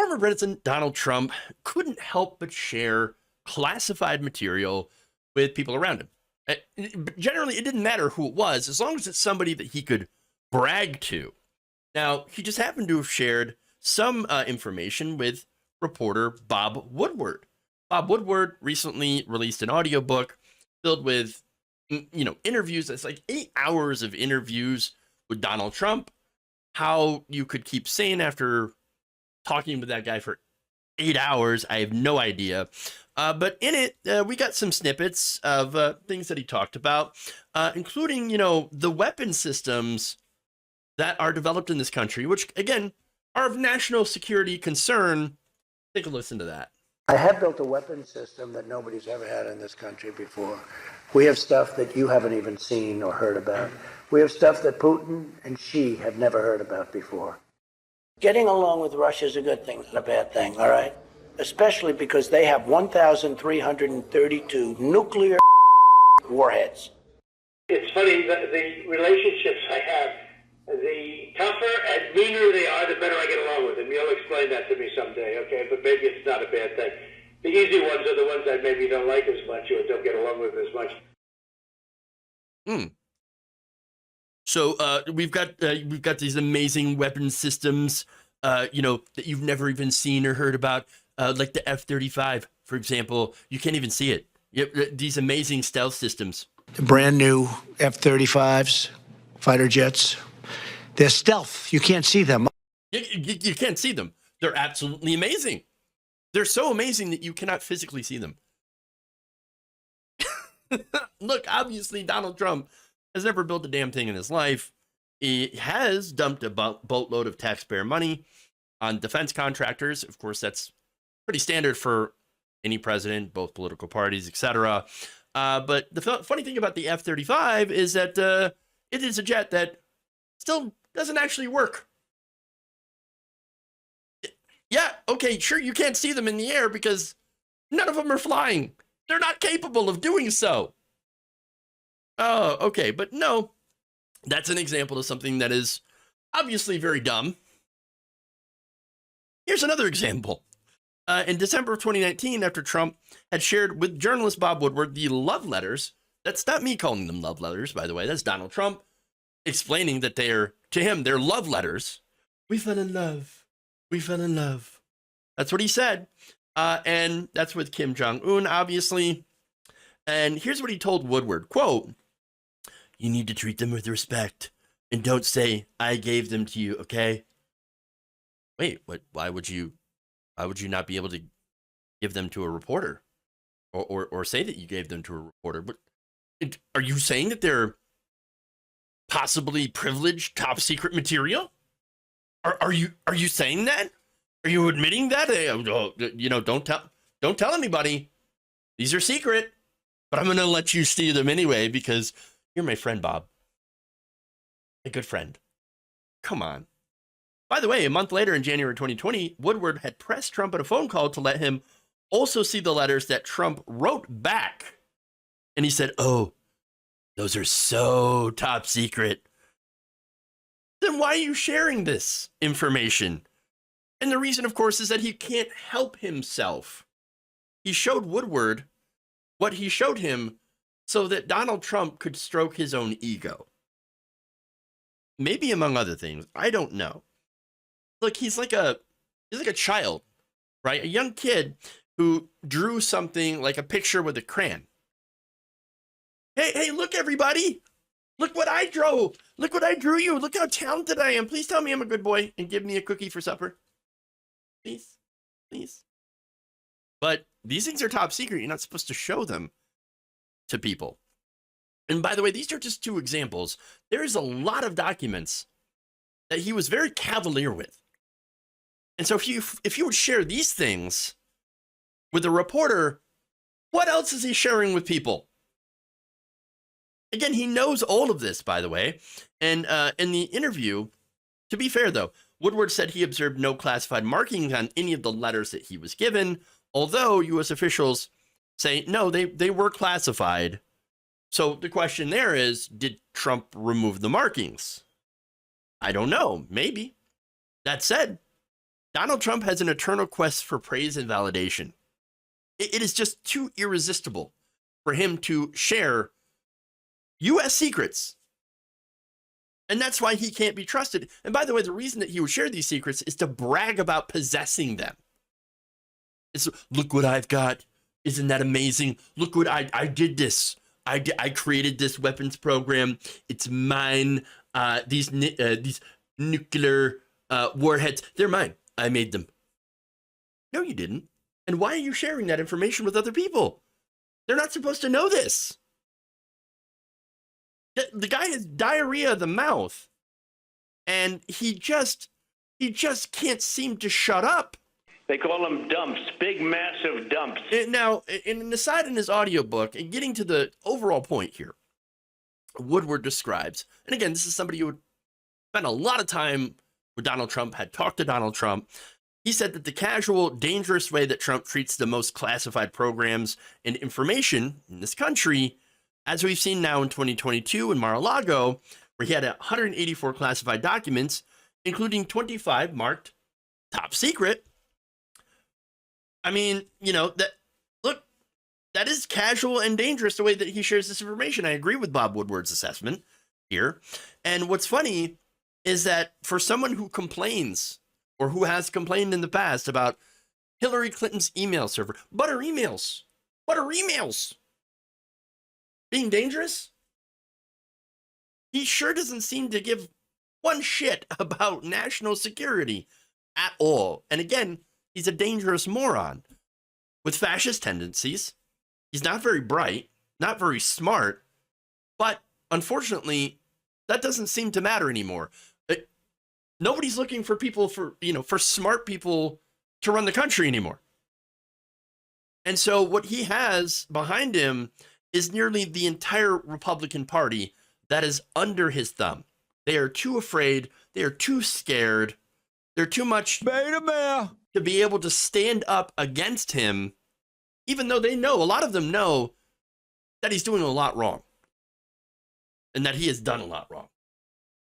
Former President Donald Trump couldn't help but share classified material with people around him. Generally, it didn't matter who it was, as long as it's somebody that he could brag to. Now, he just happened to have shared some information with reporter Bob Woodward. Bob Woodward recently released an audiobook filled with, interviews. It's like 8 hours of interviews with Donald Trump. How you could keep sane after talking with that guy for 8 hours, I have no idea. But in it, we got some snippets of things that he talked about, including, the weapon systems that are developed in this country, which, again, are of national security concern. Take a listen to that. I have built a weapon system that nobody's ever had in this country before. We have stuff that you haven't even seen or heard about. We have stuff that Putin and Xi have never heard about before. Getting along with Russia is a good thing, not a bad thing, all right? Especially because they have 1,332 nuclear warheads. It's funny that the relationships I have, the tougher and meaner they are, the better I get along with them. You'll explain that to me someday, okay? But maybe it's not a bad thing. The easy ones are the ones I maybe don't like as much or don't get along with as much. So we've got these amazing weapon systems, that you've never even seen or heard about, like the F-35, for example. You can't even see it. These amazing stealth systems. Brand new F-35s, fighter jets. They're stealth. You can't see them. You can't see them. They're absolutely amazing. They're so amazing that you cannot physically see them. Look, obviously, Donald Trump has never built a damn thing in his life. He has dumped a boatload of taxpayer money on defense contractors. Of course, that's pretty standard for any president, both political parties, etc. But the funny thing about the F-35 is that it is a jet that still doesn't actually work. Yeah, okay, sure, you can't see them in the air because none of them are flying. They're not capable of doing so. Oh, okay, but no, that's an example of something that is obviously very dumb. Here's another example. In December of 2019, after Trump had shared with journalist Bob Woodward the love letters, that's not me calling them love letters, by the way, that's Donald Trump explaining that they're love letters. We fell in love. We fell in love. That's what he said. And that's with Kim Jong-un, obviously. And here's what he told Woodward, quote, "You need to treat them with respect and don't say, I gave them to you, okay?" Wait, what? Why would you not be able to give them to a reporter or say that you gave them to a reporter? But are you saying that they're possibly privileged, top secret material? Are you saying that? Are you admitting that? Don't tell anybody. These are secret, but I'm going to let you see them anyway because you're my friend, Bob. A good friend. Come on. By the way, a month later in January 2020, Woodward had pressed Trump at a phone call to let him also see the letters that Trump wrote back. And he said, "Oh, those are so top secret." Then why are you sharing this information? And the reason, of course, is that he can't help himself. He showed Woodward what he showed him so that Donald Trump could stroke his own ego. Maybe among other things. I don't know. Look, he's like a child, right? A young kid who drew something like a picture with a crayon. Hey, look, everybody. Look what I drew. Look what I drew you. Look how talented I am. Please tell me I'm a good boy and give me a cookie for supper. Please. Please. But these things are top secret. You're not supposed to show them to people. And by the way, these are just two examples. There's a lot of documents that he was very cavalier with. And so if you would share these things with a reporter, what else is he sharing with people? Again, he knows all of this, by the way. And in the interview, to be fair, though, Woodward said he observed no classified markings on any of the letters that he was given, although U.S. officials say, no, they were classified. So the question there is, did Trump remove the markings? I don't know. Maybe. That said, Donald Trump has an eternal quest for praise and validation. It is just too irresistible for him to share U.S. secrets. And that's why he can't be trusted. And by the way, the reason that he would share these secrets is to brag about possessing them. It's, look what I've got. Isn't that amazing? Look what I did this. I created this weapons program. It's mine. These nuclear warheads, they're mine. I made them. No, you didn't. And why are you sharing that information with other people? They're not supposed to know this. The guy has diarrhea of the mouth, and he just can't seem to shut up. They call them dumps, big, massive dumps. Now, in an aside in his audiobook, and getting to the overall point here, Woodward describes, and again, this is somebody who would spend a lot of time with Donald Trump, had talked to Donald Trump. He said that the casual, dangerous way that Trump treats the most classified programs and information in this country, as we've seen now in 2022 in Mar-a-Lago, where he had 184 classified documents, including 25 marked top secret. I mean, you know, that is casual and dangerous the way that he shares this information. I agree with Bob Woodward's assessment here. And what's funny is that for someone who complains or who has complained in the past about Hillary Clinton's email server, butter emails being dangerous, he sure doesn't seem to give one shit about national security at all. And again, he's a dangerous moron with fascist tendencies. He's not very bright, not very smart, but unfortunately, that doesn't seem to matter anymore. Nobody's looking for people for smart people to run the country anymore. And so what he has behind him is nearly the entire Republican Party that is under his thumb. They are too afraid. They are too scared. They're too much to be able to stand up against him, even though they know, a lot of them know, that he's doing a lot wrong and that he has done a lot wrong.